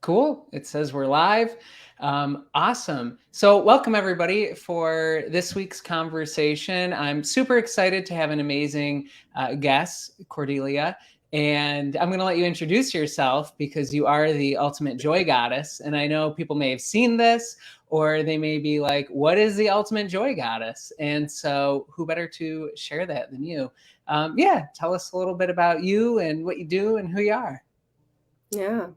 Cool. It says we're live. Awesome. So, welcome everybody for this week's conversation. I'm super excited to have an amazing guest, Cordelia. And I'm going to let you introduce yourself because you are the ultimate joy goddess. And I know people may have seen this or they may be like, what is the ultimate joy goddess? And so, who better to share that than you? Yeah, tell us a little bit about you and what you do and who you are. Yeah,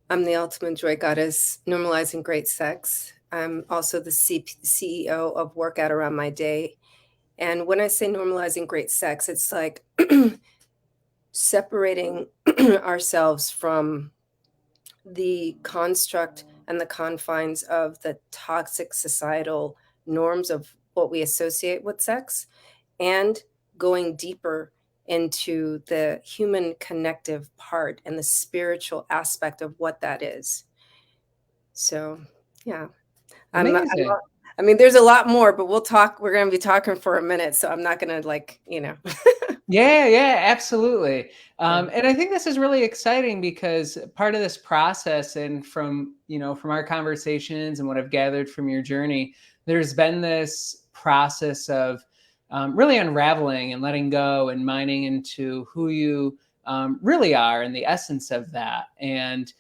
I'm the ultimate joy goddess, normalizing great sex. I'm also the CEO of Workout Around My Day. And when I say normalizing great sex, it's like separating ourselves from the construct and the confines of the toxic societal norms of what we associate with sex and going deeper into the human connective part and the spiritual aspect of what that is. So, yeah, I'm Amazing. I mean, there's a lot more, but we'll talk. We're going to be talking for a minute, so I'm not going to Yeah, absolutely. Yeah. And I think this is really exciting because part of this process, and from our conversations and what I've gathered from your journey, there's been this process of really unraveling and letting go and mining into who you really are and the essence of that, and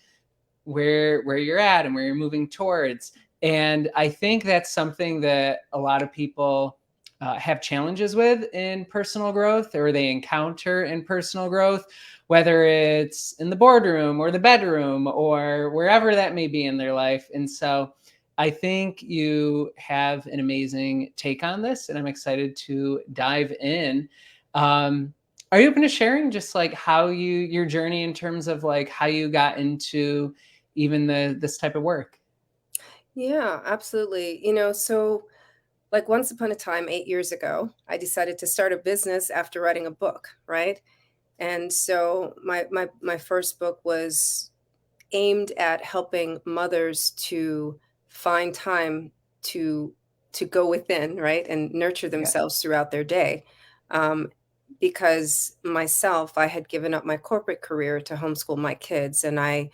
where you're at and where you're moving towards. And I think that's something that a lot of people have challenges with in personal growth, or they encounter in personal growth, whether it's in the boardroom or the bedroom or wherever that may be in their life. And so I think you have an amazing take on this, and I'm excited to dive in. Are you open to sharing just like how your journey in terms of like how you got into even this type of work? Yeah, absolutely. So like once upon a time, 8 years ago, I decided to start a business after writing a book, right? And so my first book was aimed at helping mothers to find time to to go within, right, and nurture Yeah. themselves throughout their day. Um, because myself, I had given up my corporate career to homeschool my kids, and I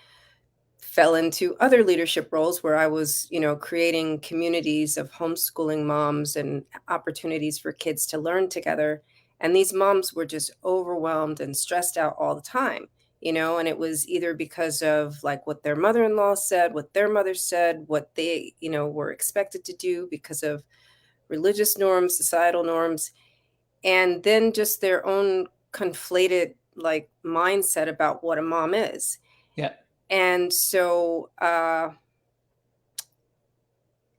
fell into other leadership roles where I was, creating communities of homeschooling moms and opportunities for kids to learn together. And these moms were just overwhelmed and stressed out all the time, and it was either because of like what their mother in law said, what their mother said, what they, were expected to do because of religious norms, societal norms, and then just their own conflated like mindset about what a mom is. Yeah. And so,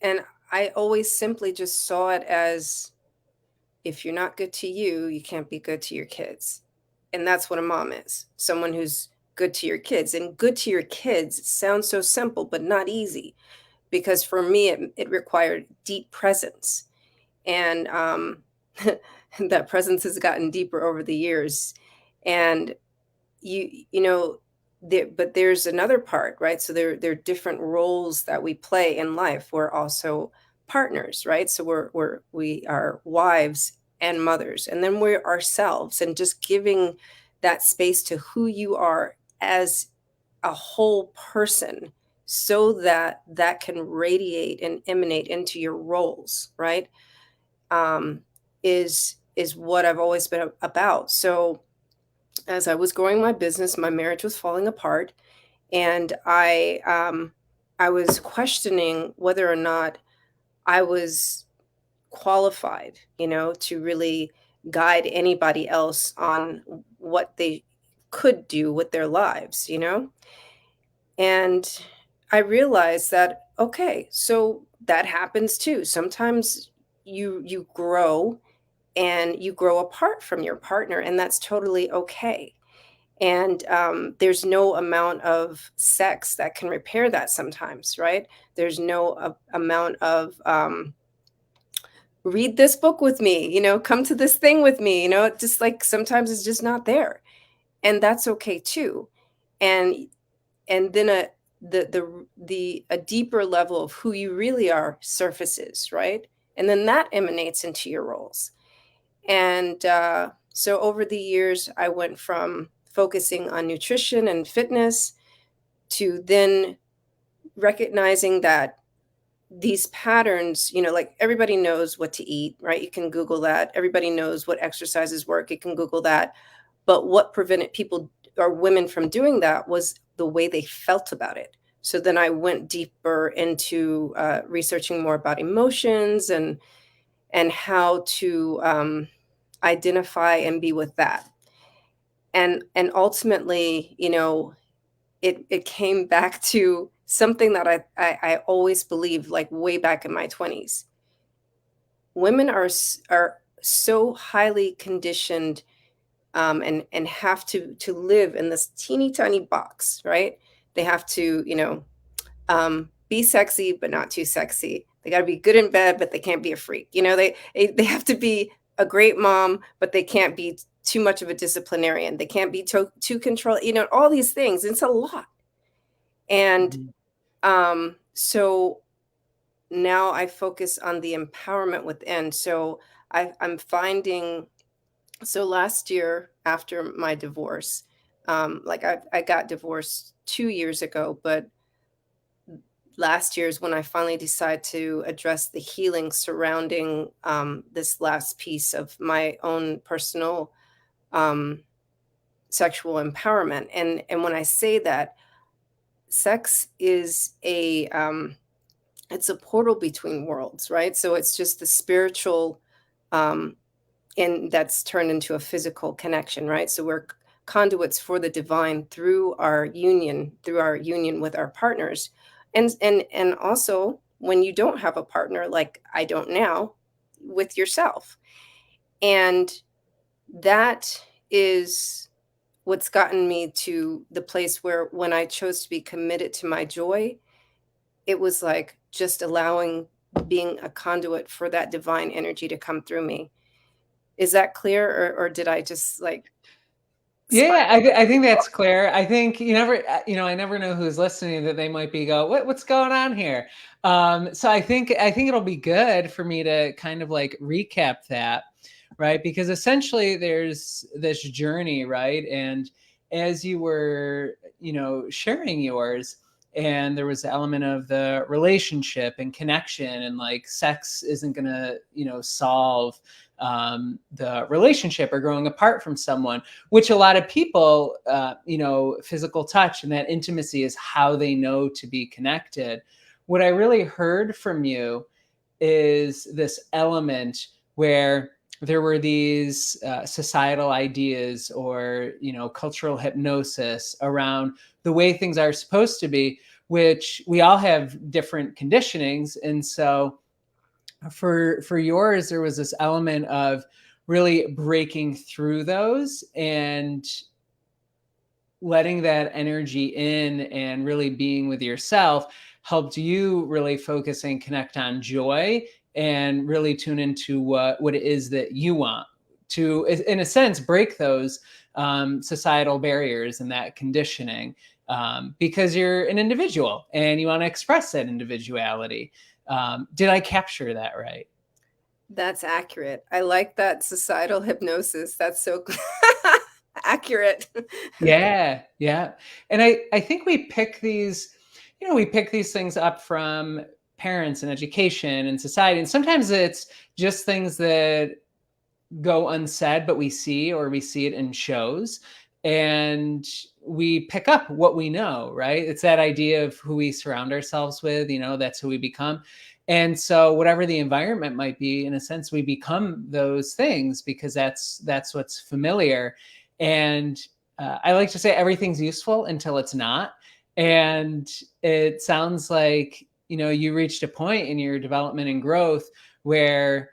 and I always simply just saw it as if you're not good to you, you can't be good to your kids. And that's what a mom is, someone who's good to your kids. And good to your kids sounds so simple, but not easy because for me, it required deep presence. And that presence has gotten deeper over the years. And you know but there's another part, right? So there are different roles that we play in life. We're also partners, right? So we are wives and mothers, and then we're ourselves, and just giving that space to who you are as a whole person so that that can radiate and emanate into your roles, right? um, is what I've always been about. So as I was growing my business, my marriage was falling apart, and I was questioning whether or not I was qualified, to really guide anybody else on what they could do with their lives, And I realized that okay, so that happens too. Sometimes you grow and you grow apart from your partner, and that's totally okay. And there's no amount of sex that can repair that sometimes, right? There's no amount of read this book with me, come to this thing with me, just like sometimes it's just not there. And that's okay too. And then a deeper level of who you really are surfaces, right? And then that emanates into your roles. And so over the years, I went from focusing on nutrition and fitness to then recognizing that these patterns, like everybody knows what to eat, right? You can Google that. Everybody knows what exercises work. You can Google that. But what prevented people or women from doing that was the way they felt about it. So then I went deeper into researching more about emotions and how to identify and be with that. And ultimately, it came back to something that I always believed, like way back in my 20s. Women are so highly conditioned, and have to live in this teeny tiny box, right? They have to, be sexy but not too sexy. They got to be good in bed, but they can't be a freak. They have to be a great mom, but they can't be too much of a disciplinarian. They can't be too control. All these things. It's a lot. And Mhm. so now I focus on the empowerment within. So I'm finding, so last year after my divorce, like I got divorced 2 years ago, but last year is when I finally decided to address the healing surrounding this last piece of my own personal um, sexual empowerment. And when I say that, sex is it's a portal between worlds, right? So it's just the spiritual, um, and that's turned into a physical connection, right? So we're conduits for the divine through our union with our partners. And also when you don't have a partner, like I don't now, with yourself. And that is what's gotten me to the place where when I chose to be committed to my joy, it was like just allowing, being a conduit for that divine energy to come through me. Is that clear, or did I just like Yeah, spiral? I think that's clear. I think I never know who's listening that they might be what's going on here? So I think it'll be good for me to kind of like recap that, right? Because essentially there's this journey, right? And as you were, sharing yours, and there was the element of the relationship and connection, and like sex isn't gonna, solve the relationship or growing apart from someone, which a lot of people, physical touch and that intimacy is how they know to be connected. What I really heard from you is this element where there were these societal ideas or cultural hypnosis around the way things are supposed to be, which we all have different conditionings. And so for yours, there was this element of really breaking through those and letting that energy in and really being with yourself helped you really focus and connect on joy and really tune into what it is that you want to, in a sense, break those societal barriers and that conditioning, because you're an individual and you want to express that individuality. Did I capture that right? That's accurate. I like that societal hypnosis. That's so accurate. Yeah, yeah. And I think we pick these, we pick these things up from parents and education and society. And sometimes it's just things that go unsaid, but we see, or we see it in shows, and we pick up what we know, right? It's that idea of who we surround ourselves with, that's who we become. And so whatever the environment might be, in a sense, we become those things because that's what's familiar. And I like to say everything's useful until it's not. And it sounds like, you reached a point in your development and growth where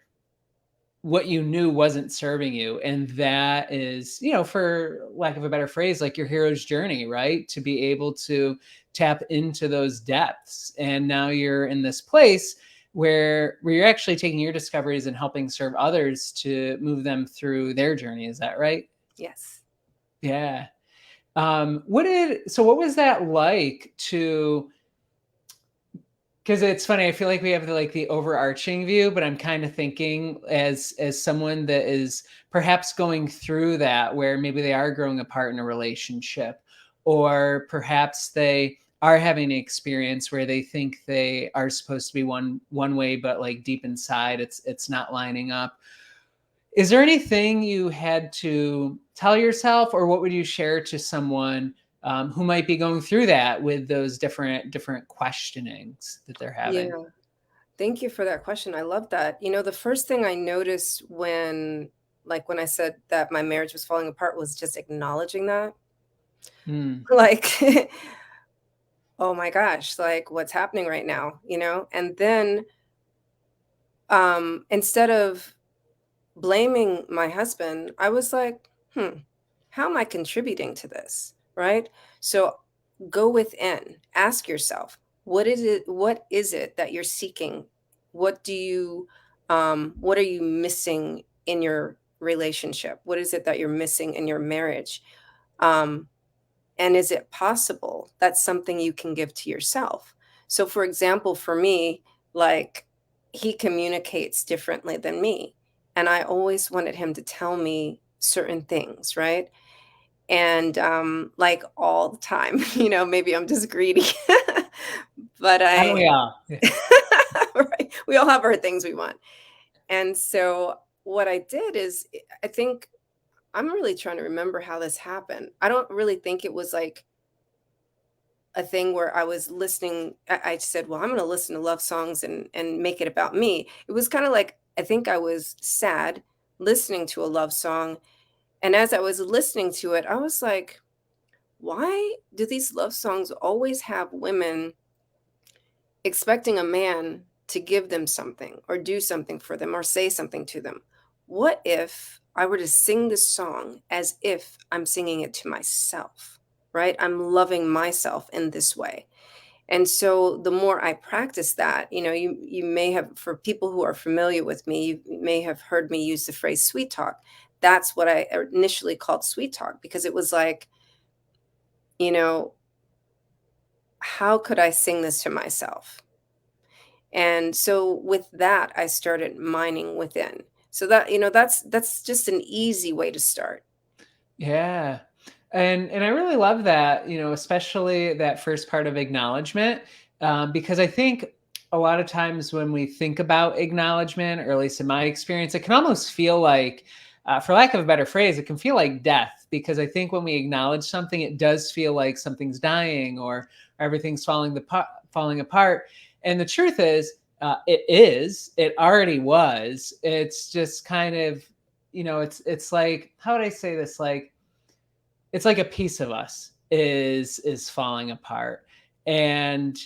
what you knew wasn't serving you. And that is, for lack of a better phrase, like your hero's journey, right? To be able to tap into those depths. And now you're in this place where you're actually taking your discoveries and helping serve others to move them through their journey. Is that right? Yes. Yeah. What was that like to, because it's funny, I feel like we have the overarching view, but I'm kind of thinking as someone that is perhaps going through that, where maybe they are growing apart in a relationship, or perhaps they are having an experience where they think they are supposed to be one way, but like deep inside it's not lining up. Is there anything you had to tell yourself, or what would you share to someone who might be going through that with those different questionings that they're having? Yeah. Thank you for that question. I love that. The first thing I noticed when I said that my marriage was falling apart was just acknowledging that. Mm. Like, oh my gosh, like what's happening right now? And then instead of blaming my husband, I was like, how am I contributing to this? Right? So go within, ask yourself, what is it that you're seeking? What are you missing in your relationship? What is it that you're missing in your marriage? Um, and is it possible that's something you can give to yourself? So, for example, for me, like he communicates differently than me. And I always wanted him to tell me certain things, right? And like all the time, maybe I'm just greedy. But Aren't I, we all? Yeah. right? We all have our things we want. And so what I did is, I think I'm really trying to remember how this happened. I don't really think it was like a thing where I was listening. I said, "Well, I'm going to listen to love songs and make it about me." It was kind of like I think I was sad listening to a love song, and as I was listening to it, I was like, "Why do these love songs always have women expecting a man to give them something or do something for them or say something to them? What if I were to sing this song as if I'm singing it to myself?" Right? I'm loving myself in this way. And so the more I practice that, you may have, for people who are familiar with me, you may have heard me use the phrase sweet talk. That's what I initially called sweet talk because it was like, you know, how could I sing this to myself? And so with that, I started mining within. So that's just an easy way to start. Yeah. And I really love that, especially that first part of acknowledgement, because I think a lot of times when we think about acknowledgement, or at least in my experience, it can almost feel like, for lack of a better phrase, it can feel like death. Because I think when we acknowledge something, it does feel like something's dying, or everything's falling apart. And the truth is, it already was. It's just kind of, it's like, how would I say this? Like, it's like a piece of us is falling apart, and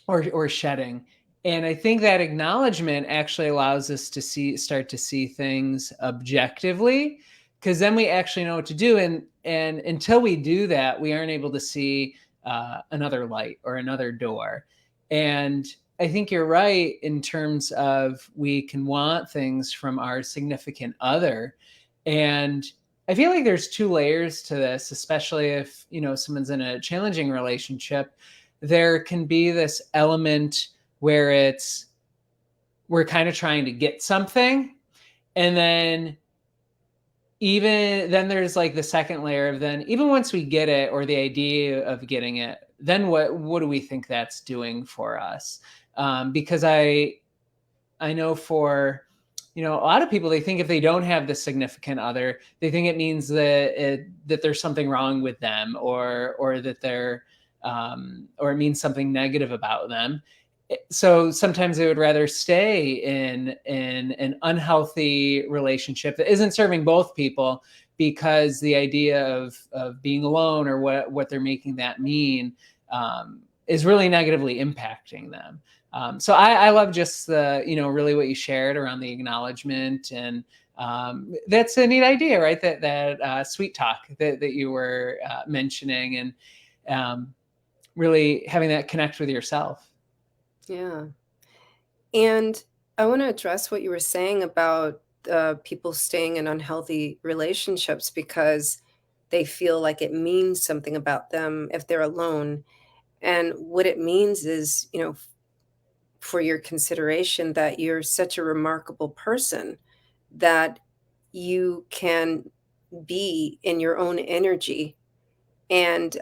or shedding. And I think that acknowledgement actually allows us to start to see things objectively, because then we actually know what to do. And until we do that, we aren't able to see another light or another door. And I think you're right in terms of, we can want things from our significant other. And I feel like there's two layers to this, especially if, someone's in a challenging relationship. There can be this element where we're kind of trying to get something. And then even then there's like the second layer of, then even once we get it, or the idea of getting it, then what do we think that's doing for us? Because I know for, a lot of people, they think if they don't have the significant other, they think it means that there's something wrong with them, or that they're, or it means something negative about them. So sometimes they would rather stay in an unhealthy relationship that isn't serving both people, because the idea of being alone, or what they're making that mean, is really negatively impacting them. So I love just the, really what you shared around the acknowledgement. And that's a neat idea, right? That sweet talk that you were mentioning, and really having that connect with yourself. Yeah. And I want to address what you were saying about people staying in unhealthy relationships because they feel like it means something about them if they're alone. And what it means is, for your consideration, that you're such a remarkable person that you can be in your own energy and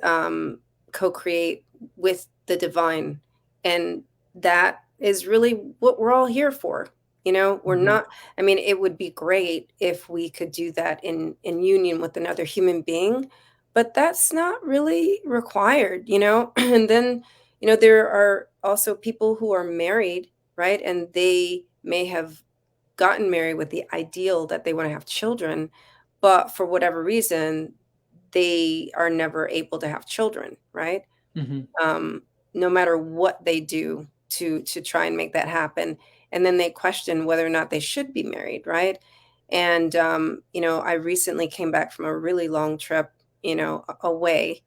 co create with the divine. And that is really what we're all here for. We're Mhm. not, I mean, it would be great if we could do that in union with another human being, but that's not really required. And then, there are also people who are married, right? And they may have gotten married with the ideal that they want to have children, but for whatever reason, they are never able to have children, right? Mhm. um, no matter what they do to try and make that happen. And then they question whether or not they should be married, right? And I recently came back from a really long trip, away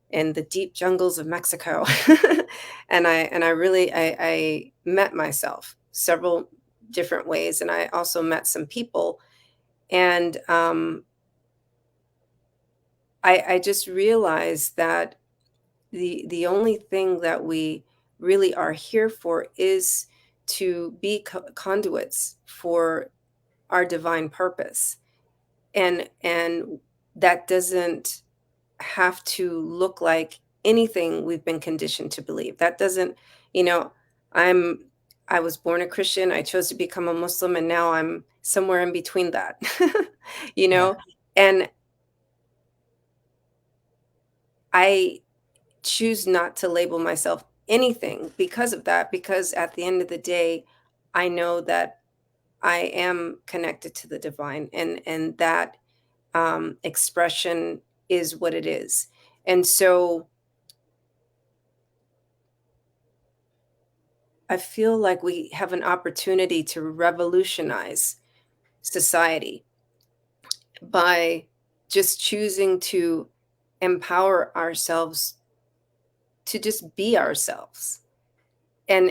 in the deep jungles of Mexico. And I really I met myself several different ways, and I also met some people. And I just realized that the only thing that we really are here for is to be conduits for our divine purpose. And that doesn't have to look like anything we've been conditioned to believe. That doesn't, you know, I'm I was born a Christian, I chose to become a Muslim, and now I'm somewhere in between that. you Yeah. know, and I choose not to label myself anything because of that, because at the end of the day, I know that I am connected to the divine, and that expression is what it is. And so I feel like we have an opportunity to revolutionize society by just choosing to empower ourselves to just be ourselves, and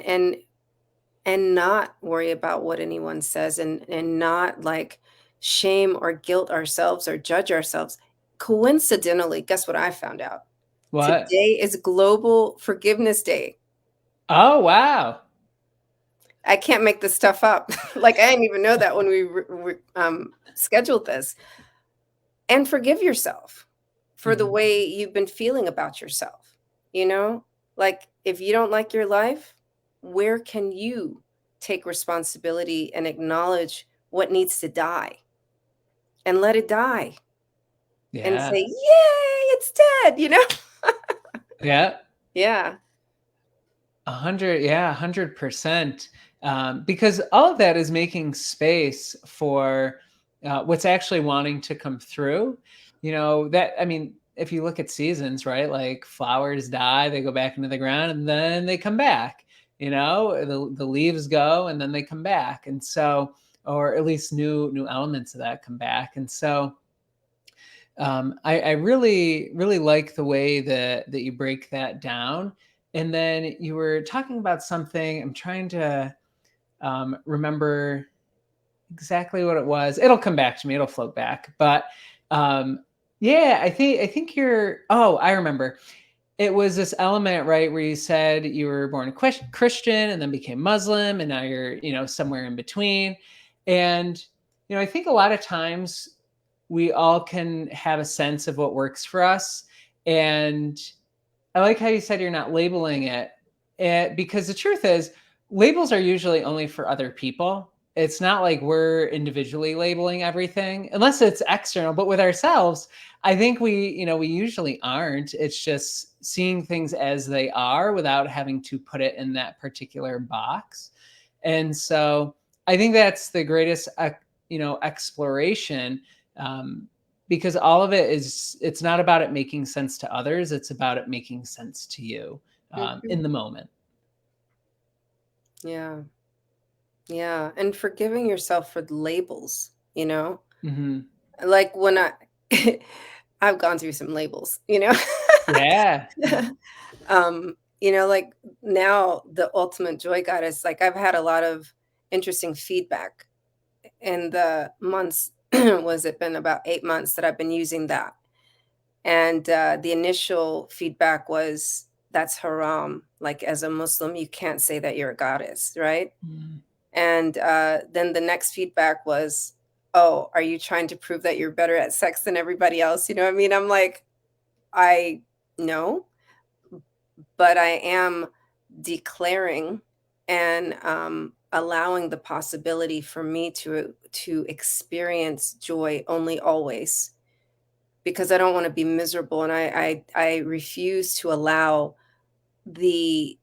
and not worry about what anyone says, and not like shame or guilt ourselves or judge ourselves. Coincidentally, guess what I found out? What? Today is Global Forgiveness Day. Oh, wow. I can't make this stuff up. Like, I didn't even know that when we scheduled this. And forgive yourself for the Mhm. way you've been feeling about yourself. You know, like, if you don't like your life, where can you take responsibility and acknowledge what needs to die and let it die and Yeah. say, "Yay, it's dead." Yeah. Yeah. 100, yeah, 100%. Because all of that is making space for what's actually wanting to come through. I mean, if you look at seasons, right? Like flowers die, they go back into the ground, and then they come back. The leaves go, and then they come back, and so, or at least new elements of that come back, and so. I really, really like the way that you break that down. And then you were talking about something. I'm trying to remember exactly what it was. It'll come back to me. It'll float back. But yeah, I think you're. Oh, I remember. It was this element, right, where you said you were born a Christian and then became Muslim, and now you're, somewhere in between. And I think a lot of times we all can have a sense of what works for us. And I like how you said you're not labeling it, because the truth is, labels are usually only for other people. It's not like we're individually labeling everything, unless it's external. But with ourselves, I think we usually aren't. It's just seeing things as they are without having to put it in that particular box. And so I think that's the greatest, exploration. Um, because all of it is, it's not about it making sense to others, it's about it making sense to you Mhm. in the moment. Yeah. Yeah, and forgiving yourself for the labels. Hmm. Like, when I've gone through some labels. Yeah. Like, now the ultimate joy goddess, like, I've had a lot of interesting feedback in the months was it been about 8 months that I've been using that. And, the initial feedback was, "That's haram. Like, as a Muslim, you can't say that you're a goddess," right? Mm. And, then the next feedback was, "Oh, are you trying to prove that you're better at sex than everybody else?" You know what I mean? I'm like, "I No, but I am declaring and allowing the possibility for me to experience joy only always, because I don't want to be miserable, and I refuse to allow the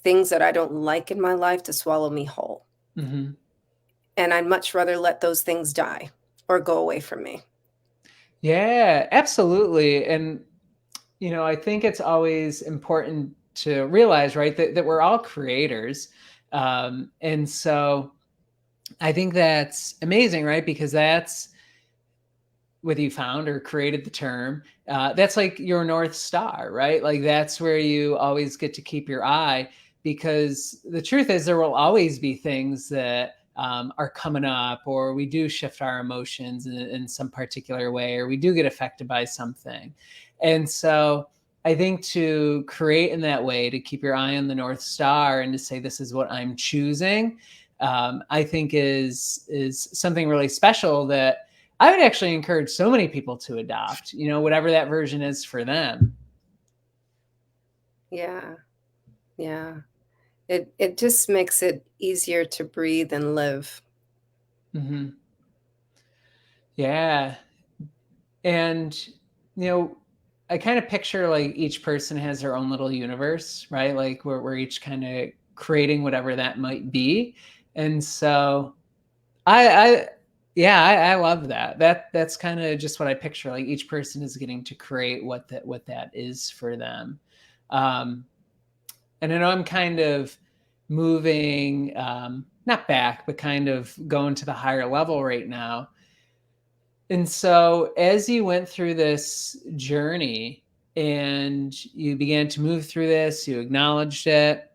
things that I don't like in my life to swallow me whole. Mhm. And I'd much rather let those things die or go away from me. Yeah, absolutely. And I think it's always important to realize, right, that we're all creators. And so I think that's amazing, right? Because that's whether you found or created the term, that's like your North Star, right? Like that's where you always get to keep your eye, because the truth is there will always be things that are coming up, or we do shift our emotions in some particular way, or we do get affected by something. And so I think to create in that way, to keep your eye on the North Star and to say, this is what I'm choosing, I think is something really special that I would actually encourage so many people to adopt, whatever that version is for them. Yeah. Yeah. It just makes it easier to breathe and live. Hmm. Yeah. And, you know, I kind of picture like each person has their own little universe, right? Like we're each kind of creating whatever that might be. And so I yeah, I love that. That's kind of just what I picture. Like each person is getting to create what that is for them. Um, and I know I'm kind of moving, not back, but kind of going to the higher level right now. And so, as you went through this journey and you began to move through this, you acknowledged it.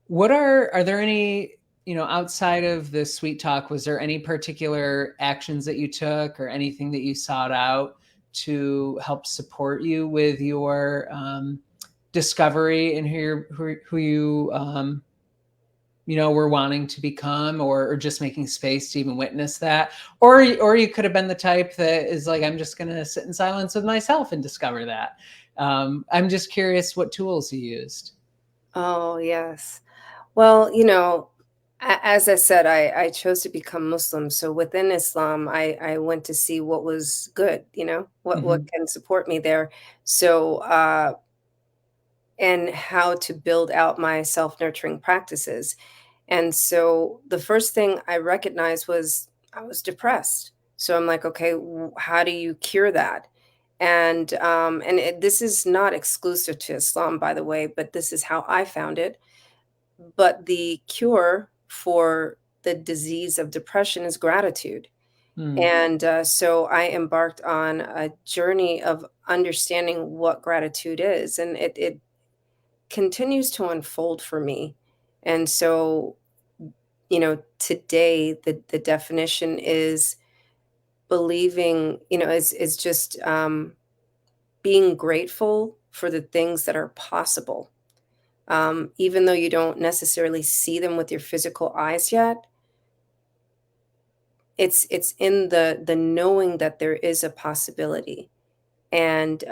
What are there any, outside of the sweet talk, was there any particular actions that you took or anything that you sought out to help support you with your discovery and who you were wanting to become, or just making space to even witness that, or you could have been the type that is like, I'm just going to sit in silence with myself and discover that. I'm just curious what tools you used. Oh, yes. Well, as I said, I chose to become Muslim. So within Islam, I went to see what was good, what Hmm. can support me there. So, and how to build out my self-nurturing practices. And so the first thing I recognized was I was depressed. So I'm like, okay, how do you cure that? And this is not exclusive to Islam, by the way, but this is how I found it. But the cure for the disease of depression is gratitude. Mm, And so I embarked on a journey of understanding what gratitude is, and it continues to unfold for me. And so, today the definition is believing, is just being grateful for the things that are possible. Even though you don't necessarily see them with your physical eyes yet, it's in the knowing that there is a possibility, and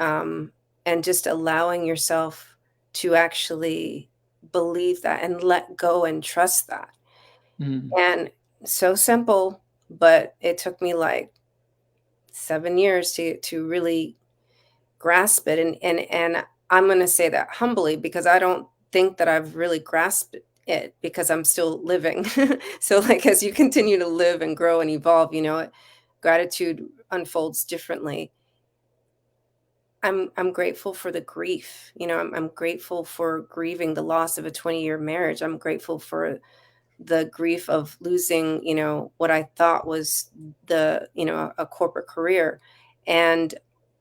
just allowing yourself to actually believe that and let go and trust that. mm, And so simple, but it took me like 7 years to really grasp it, and I'm gonna say that humbly because I don't think that I've really grasped it because I'm still living. So, like, as you continue to live and grow and evolve, gratitude unfolds differently. I'm grateful for the grief, I'm grateful for grieving the loss of a 20-year marriage. I'm grateful for the grief of losing, what I thought was a corporate career. And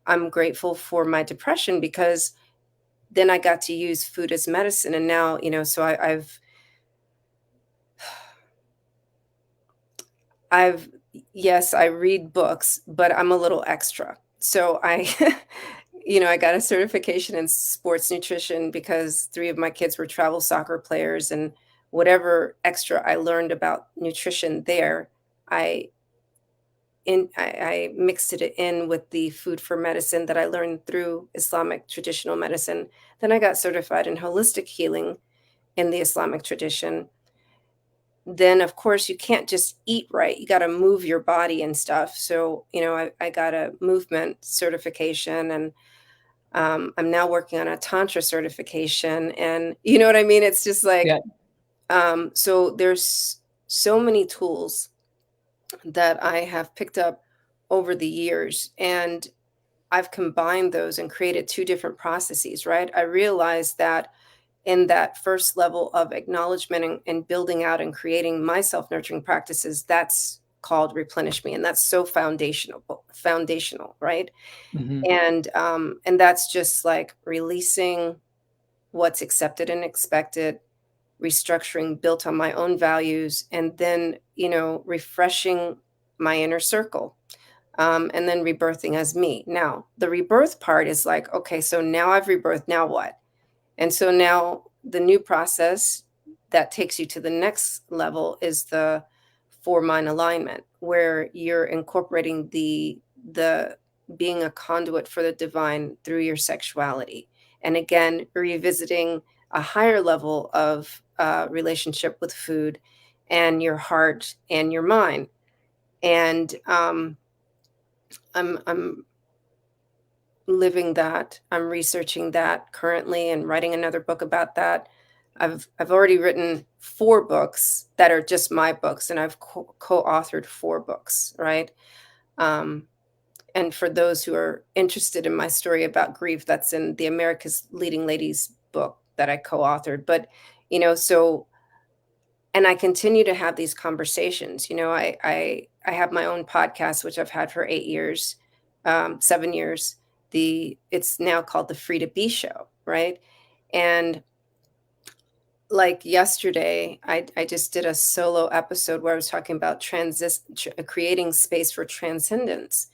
I'm grateful for my depression because then I got to use food as medicine. And now, so I've, yes, I read books, but I'm a little extra. So I got a certification in sports nutrition because 3 of my kids were travel soccer players, and whatever extra I learned about nutrition there, I I mixed it in with the food for medicine that I learned through Islamic traditional medicine. Then I got certified in holistic healing in the Islamic tradition. Then, of course, you can't just eat right. You got to move your body and stuff. So, I got a movement certification, and I'm now working on a Tantra certification. And you know what I mean? It's just like, Yeah. so there's so many tools that I have picked up over the years, and I've combined those and created two different processes, right? I realized that in that first level of acknowledgement and building out and creating my self-nurturing practices, that's called replenish me. And that's so foundational, right? Mhm. And that's just like releasing what's accepted and expected, restructuring built on my own values, and then, refreshing my inner circle, and then rebirthing as me. Now, the rebirth part is like, okay, so now I've rebirthed, now what? And so now the new process that takes you to the next level is the four mind alignment, where you're incorporating the being a conduit for the divine through your sexuality. And again, revisiting a higher level of relationship with food and your heart and your mind. And I'm living that. I'm researching that currently and writing another book about that. I've already written 4 books that are just my books, and I've co-authored 4 books, right? Um, and for those who are interested in my story about grief, that's in the America's Leading Ladies book that I co-authored. But, so and I continue to have these conversations. I have my own podcast, which I've had for 8 years, 7 years. It's now called the Free to Be Show, right? And like yesterday, I just did a solo episode where I was talking about creating space for transcendence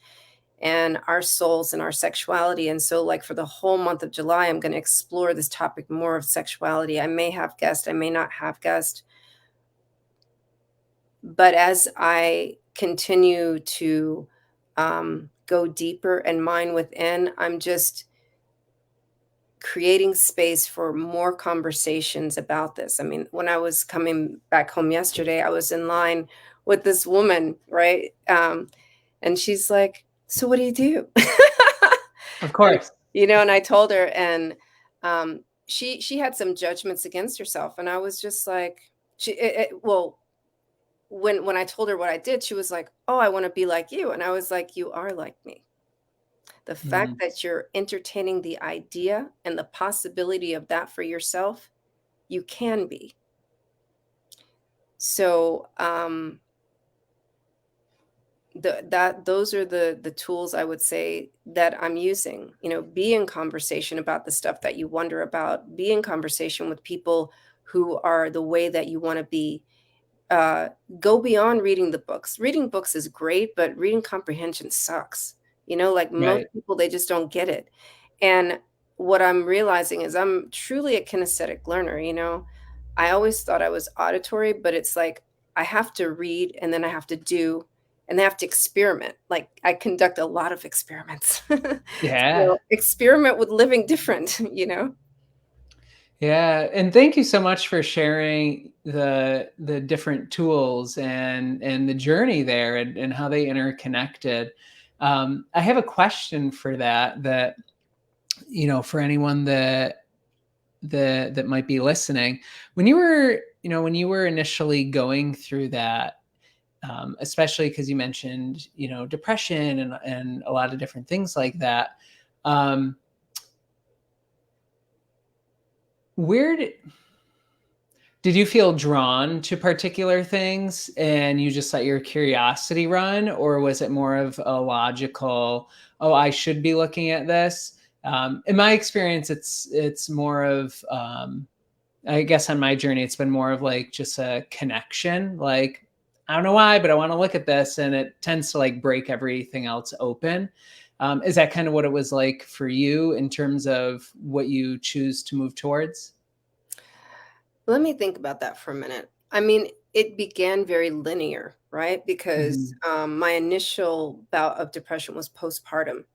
and our souls and our sexuality. And so, like, for the whole month of July, I'm going to explore this topic more of sexuality. I may have guests, I may not have guests. But as I continue to go deeper and mine within, I'm just creating space for more conversations about this. I mean, when I was coming back home yesterday, I was in line with this woman, right? And she's like, "So what do you do?" Of And, course. and I told her, and she had some judgments against herself, and I was just like, well, when I told her what I did, she was like, "Oh, I want to be like you." And I was like, "You are like me." The fact Mhm. that you're entertaining the idea and the possibility of that for yourself, you can be. So, those are the tools I would say that I'm using. Be in conversation about the stuff that you wonder about. Be in conversation with people who are the way that you want to be. uh, Go beyond reading the books. Reading books is great, but reading comprehension sucks. Like most Right. people, they just don't get it. And what I'm realizing is I'm truly a kinesthetic learner. I always thought I was auditory, but it's like I have to read and then I have to do and I have to experiment. Like I conduct a lot of experiments. Yeah. So experiment with living different, Yeah, and thank you so much for sharing the different tools and the journey there and how they interconnected. I have a question for that for anyone that might be listening. When you were initially going through that, especially because you mentioned depression and a lot of different things like that. Um, where did you feel drawn to particular things and you just let your curiosity run, or was it more of a logical, oh, I should be looking at this? In my experience, it's more of, I guess on my journey, it's been more of like just a connection. Like, I don't know why, but I want to look at this, and it tends to like break everything else open. Is that kind of what it was like for you in terms of what you choose to move towards? Let me think about that for a minute. I mean, it began very linear, right? Because Mhm. my initial bout of depression was postpartum.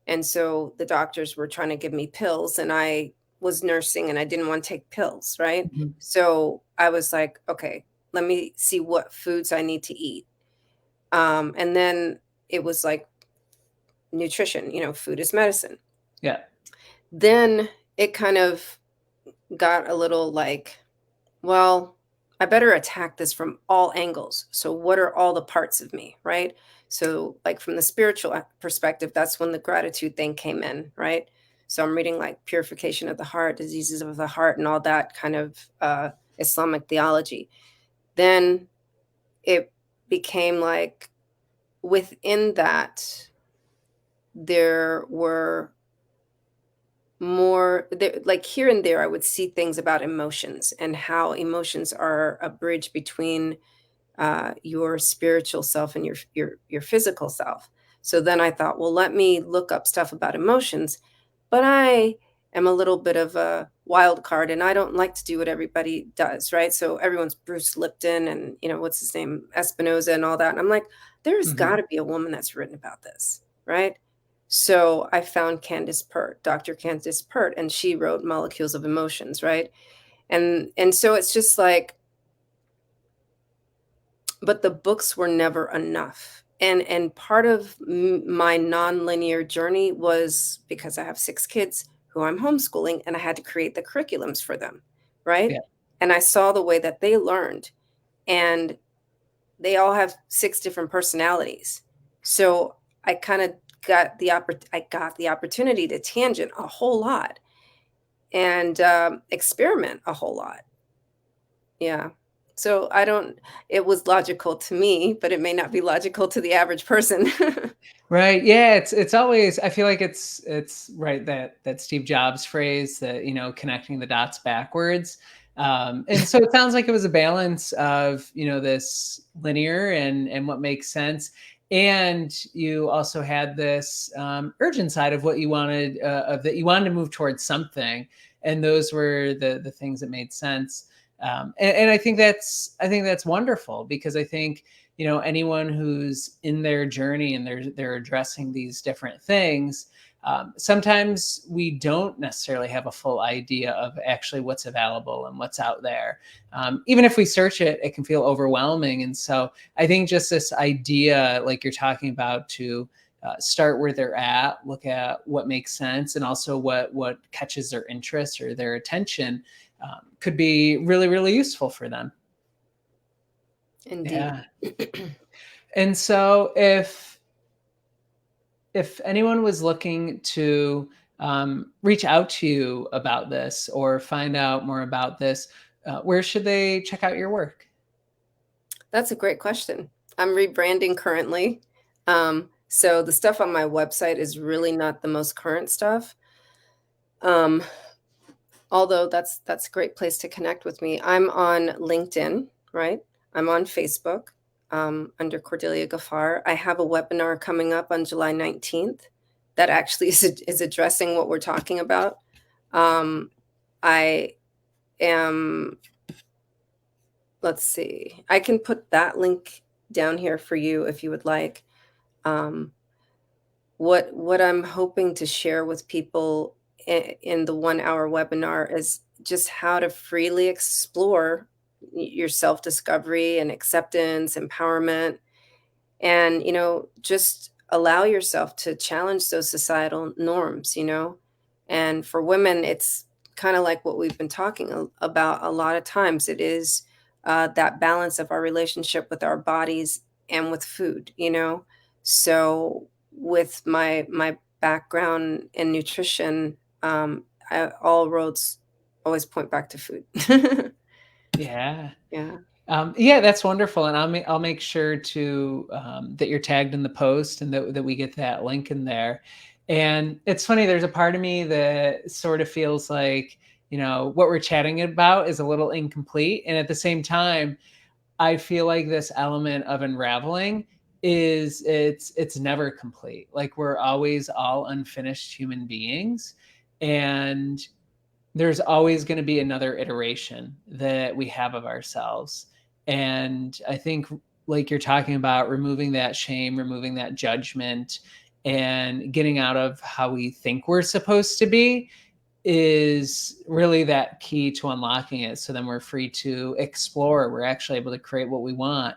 And so the doctors were trying to give me pills, and I was nursing and I didn't want to take pills, right? Mhm. So I was like, okay, let me see what foods I need to eat. And then it was like nutrition, food is medicine. Yeah. Then it kind of got a little like, well, I better attack this from all angles. So, what are all the parts of me, right? So, like from the spiritual perspective, that's when the gratitude thing came in, right? So, I'm reading like purification of the heart, diseases of the heart, and all that kind of Islamic theology. Then it became like within that, there were more there, like here and there, I would see things about emotions and how emotions are a bridge between your spiritual self and your physical self. So then I thought, well, let me look up stuff about emotions. But I am a little bit of a wild card, and I don't like to do what everybody does, right? So everyone's Bruce Lipton and what's his name, Espinoza and all that. And I'm like, there's got Mhm. to be a woman that's written about this, right? So I found Candace Pert, Dr. Candace Pert, and she wrote Molecules of Emotions, right? And so it's just like, but the books were never enough. And part of my nonlinear journey was because I have 6 kids who I'm homeschooling, and I had to create the curriculums for them, right? Yeah. And I saw the way that they learned, and they all have 6 different personalities. So I kind of got the opportunity to tangent a whole lot and experiment a whole lot. Yeah. So I don't it was logical to me, but it may not be logical to the average person. Right. Yeah. It's always, I feel like it's right, that Steve Jobs phrase that, connecting the dots backwards. And so it sounds like it was a balance of, this linear and what makes sense. And you also had this urgent side of what you wanted, of that you wanted to move towards something. And those were the things that made sense. And I think that's wonderful, because I think, anyone who's in their journey and they're addressing these different things, sometimes we don't necessarily have a full idea of actually what's available and what's out there. Even if we search it, it can feel overwhelming. And so I think just this idea, like you're talking about, to start where they're at, look at what makes sense, and also what catches their interest or their attention, could be really, really useful for them. Indeed. Yeah. And so if anyone was looking to reach out to you about this or find out more about this, where should they check out your work? That's a great question. I'm rebranding currently. So the stuff on my website is really not the most current stuff. Um, although that's a great place to connect with me. I'm on LinkedIn, right? I'm on Facebook, under Cordelia Gaffar. I have a webinar coming up on July 19th that actually is addressing what we're talking about. Um, I am, let's see, I can put that link down here for you if you would like. Um, what I'm hoping to share with people in the 1 hour webinar is just how to freely explore your self discovery and acceptance, empowerment, and just allow yourself to challenge those societal norms. And for women, it's kind of like what we've been talking about a lot of times. It is that balance of our relationship with our bodies and with food. So with my background in nutrition, all roads always point back to food. Yeah. Yeah. Yeah, that's wonderful, and I'll make sure to that you're tagged in the post, and that we get that link in there. And it's funny, there's a part of me that sort of feels like, what we're chatting about is a little incomplete, and at the same time, I feel like this element of unraveling it's never complete. Like, we're always all unfinished human beings, and there's always going to be another iteration that we have of ourselves. And I think, like you're talking about, removing that shame, removing that judgment, and getting out of how we think we're supposed to be is really that key to unlocking it. So then we're free to explore. We're actually able to create what we want.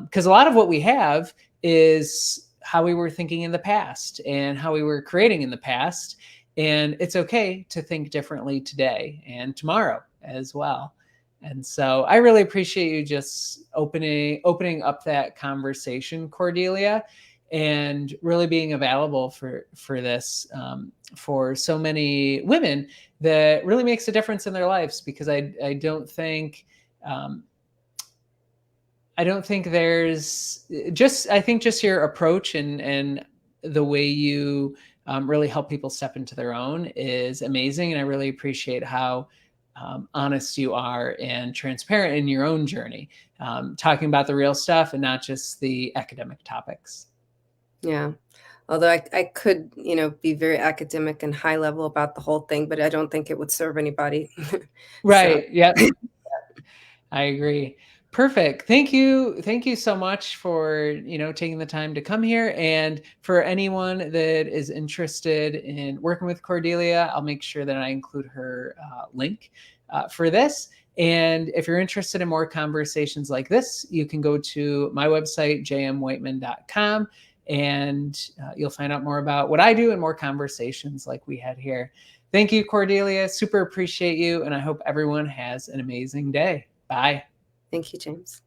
Because a lot of what we have is how we were thinking in the past and how we were creating in the past. And it's okay to think differently today and tomorrow as well. And so I really appreciate you just opening up that conversation, Cordelia, and really being available for this, for so many women, that really makes a difference in their lives. Because I don't think, I don't think there's just, I think just your approach and the way you really help people step into their own is amazing. And I really appreciate how honest you are and transparent in your own journey, talking about the real stuff and not just the academic topics. Yeah. Although I could, be very academic and high level about the whole thing, but I don't think it would serve anybody. So, Right. Yep. I agree. Perfect. Thank you. Thank you so much for, taking the time to come here. And for anyone that is interested in working with Cordelia, I'll make sure that I include her link for this. And if you're interested in more conversations like this, you can go to my website, jmwhiteman.com, and you'll find out more about what I do and more conversations like we had here. Thank you, Cordelia. Super appreciate you. And I hope everyone has an amazing day. Bye. thank you, James.